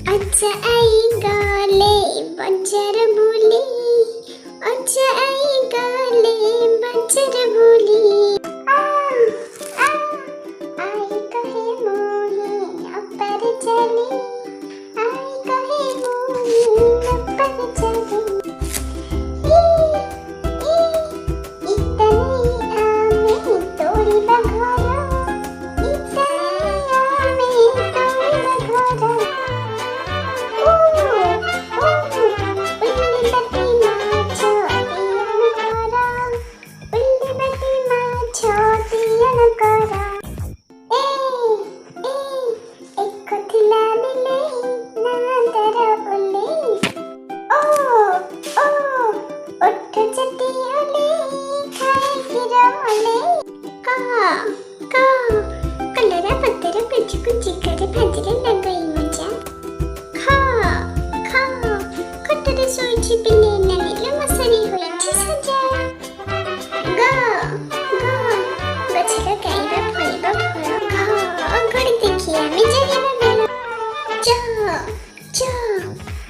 अच्छा आई गले बजार बुली, अच्छा आई गले बजार बुली। आई कहे मोहे अपर चली, आई कहे मोहे अपर चली। इतने आमे तोड़ी बघारा, इतने आमे तोड़ी बघारा।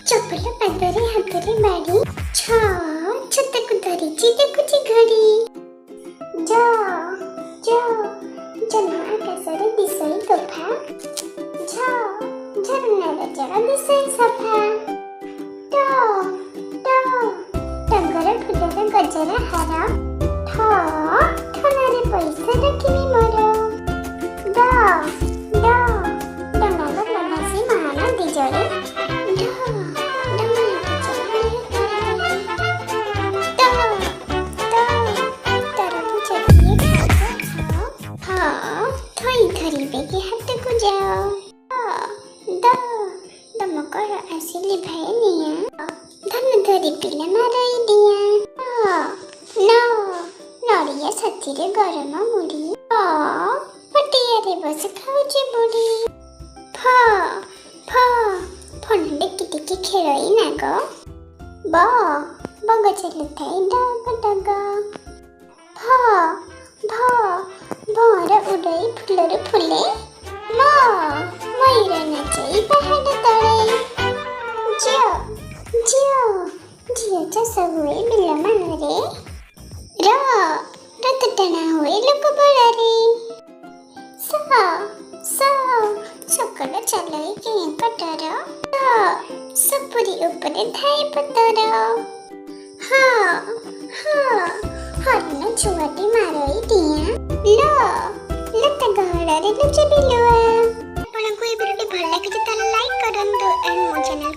चपल पादरे हाथरे बाड़ी, छत को धरिची देखुची घड़ी। जन्म आकाशरे दिशई तोफा, झरणार जल दिशई सफा। टगर फुलर गजर हार, ठनारे पैसा रखिबी मोर। डंगार लडासी मान दिजरे, धरिबे हाथ को जाओ। दमकर आसिली भाई निया, धन धरी पिला मारई दिया। नड़िया साथीरे गरम मुड़ी, पटियारे बस खाऊचे बुड़ी। फन टेकी टेकी खेलई नाग, बग चलुथाई डग डग। भर उड़ई फुलर फुले, मयूर नाचई पहाड़ तले। झियो चाष हुए बिल मानरे, रथ टଣା हुए लोक बड़ारे। सकल चलई के कटर, सपुरी उपरे धाई पतर। हरण छुआटी मारई दिया, लता गहड़े लुचे बिलुआ। आपको ये वीडियो भल लगे तो लाइक करंतु एंड मो चैनल